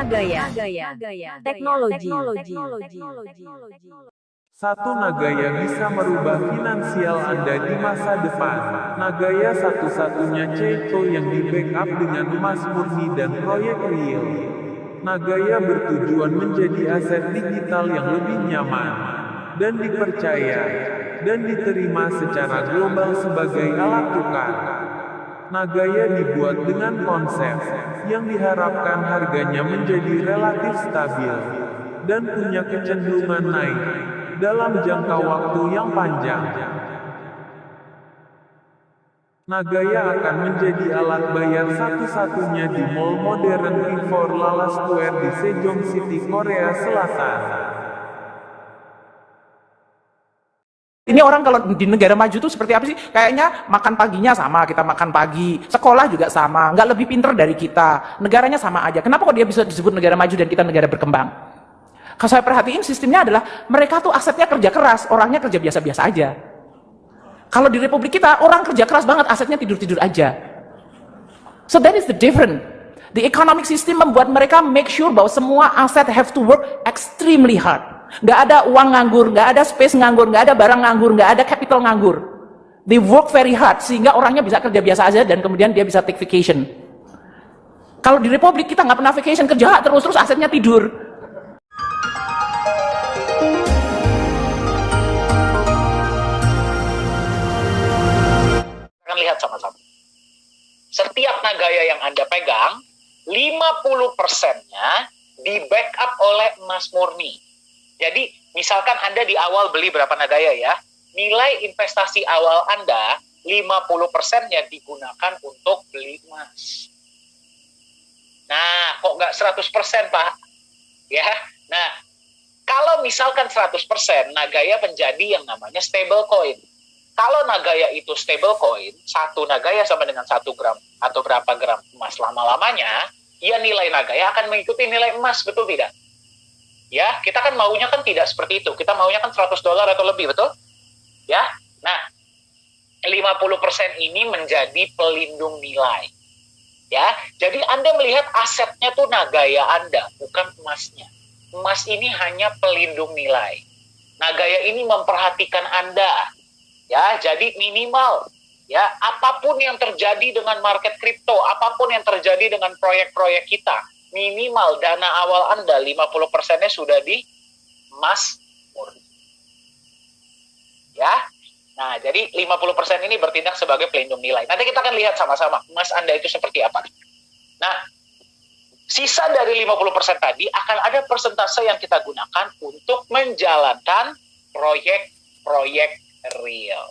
Nagaya, teknologi. Satu Nagaya bisa merubah finansial Anda di masa depan. Nagaya satu-satunya crypto yang di-backup dengan emas murni dan proyek real. Nagaya bertujuan menjadi aset digital yang lebih nyaman dan dipercaya dan diterima secara global sebagai alat tukar. Nagaya dibuat dengan konsep yang diharapkan harganya menjadi relatif stabil dan punya kecenderungan naik dalam jangka waktu yang panjang. Nagaya akan menjadi alat bayar satu-satunya di Mall Modern T4 Lala Square di Sejong City, Korea Selatan. Ini orang kalau di negara maju tuh seperti apa sih? Kayaknya makan paginya sama, kita makan pagi. Sekolah juga sama, nggak lebih pinter dari kita. Negaranya sama aja. Kenapa kok dia bisa disebut negara maju dan kita negara berkembang? Kalau saya perhatiin sistemnya adalah mereka tuh asetnya kerja keras, orangnya kerja biasa-biasa aja. Kalau di Republik kita, orang kerja keras banget, asetnya tidur-tidur aja. So that is the difference. The economic system membuat mereka make sure bahwa semua aset have to work extremely hard. Nggak ada uang nganggur, nggak ada space nganggur, nggak ada barang nganggur, nggak ada capital nganggur. They work very hard, sehingga orangnya bisa kerja biasa aja dan kemudian dia bisa take vacation. Kalau di Republik kita nggak pernah vacation, kerja terus asetnya tidur. Lihat sama-sama. Setiap Nagaya yang Anda pegang, 50%-nya di-backup oleh emas murni. Jadi, misalkan Anda di awal beli berapa Nagaya ya, nilai investasi awal Anda, 50%-nya digunakan untuk beli emas. Nah, kok nggak 100%, Pak? Ya, nah, kalau misalkan 100%, Nagaya menjadi yang namanya stable coin. Kalau Nagaya itu stable coin, 1 Nagaya sama dengan 1 gram atau berapa gram emas lama-lamanya, ya nilai Nagaya akan mengikuti nilai emas, betul tidak? Ya, kita kan maunya kan tidak seperti itu. Kita maunya kan $100 atau lebih, betul? Ya, nah, 50% ini menjadi pelindung nilai. Ya, jadi Anda melihat asetnya tuh Nagaya Anda, bukan emasnya. Emas ini hanya pelindung nilai. Nagaya ini memperhatikan Anda. Ya, jadi minimal ya apapun yang terjadi dengan market kripto, apapun yang terjadi dengan proyek-proyek kita, minimal dana awal Anda 50%-nya sudah di emas murni. Ya. Nah, jadi 50% ini bertindak sebagai pelindung nilai. Nanti kita akan lihat sama-sama emas Anda itu seperti apa. Nah, sisa dari 50% tadi akan ada persentase yang kita gunakan untuk menjalankan proyek-proyek real.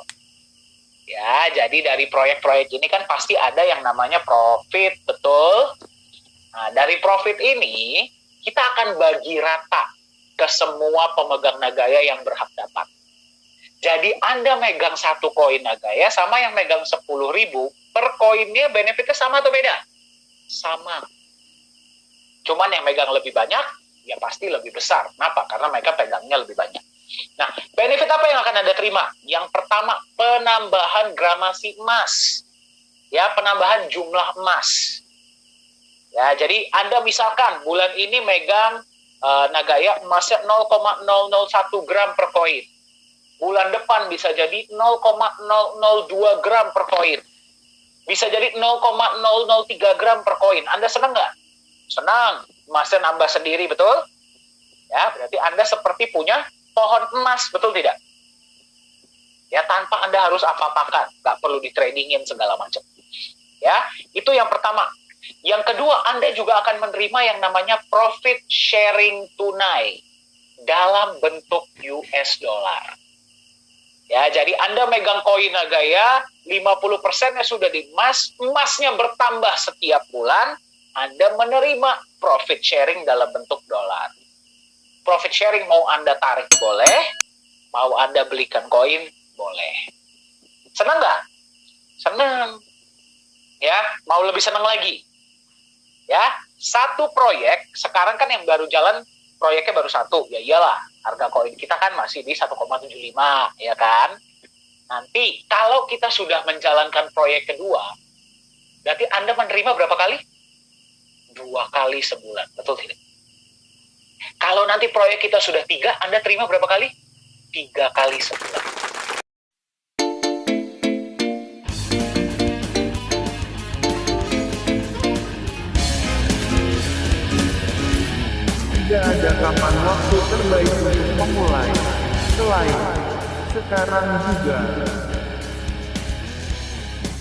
Ya, jadi dari proyek-proyek ini kan pasti ada yang namanya profit, betul? Nah, dari profit ini kita akan bagi rata ke semua pemegang Nagaya yang berhak dapat. Jadi Anda megang 1 koin Nagaya sama yang megang 10.000 per koinnya, benefitnya sama atau beda? Sama. Cuman yang megang lebih banyak, ya pasti lebih besar. Kenapa? Karena mereka pegangnya lebih banyak. Nah, benefit apa yang akan Anda terima? Yang pertama, penambahan gramasi emas. Ya, penambahan jumlah emas. Ya, jadi Anda misalkan bulan ini megang Nagaya emasnya 0,001 gram per koin. Bulan depan bisa jadi 0,002 gram per koin. Bisa jadi 0,003 gram per koin. Anda senang nggak? Senang. Emasnya nambah sendiri, betul? Ya, berarti Anda seperti punya pohon emas, betul tidak? Ya, tanpa Anda harus apa-apakan, nggak perlu di-tradingin segala macam. Ya, itu yang pertama. Yang kedua, Anda juga akan menerima yang namanya profit sharing tunai dalam bentuk US dollar. Ya, jadi Anda megang koin Nagaya, 50%-nya sudah di emas, emasnya bertambah setiap bulan, Anda menerima profit sharing dalam bentuk dolar. Profit sharing mau Anda tarik boleh, mau Anda belikan koin boleh. Senang nggak? Senang. Ya, mau lebih senang lagi. Ya, 1 proyek, sekarang kan yang baru jalan proyeknya baru 1. Ya iyalah, harga koin kita kan masih di 1,75, ya kan? Nanti kalau kita sudah menjalankan proyek kedua, berarti Anda menerima berapa kali? 2 kali sebulan, betul tidak? Kalau nanti proyek kita sudah 3, Anda terima berapa kali? 3 kali sebulan. Tidak ada kapan waktu terbaik untuk memulai. Selain sekarang juga.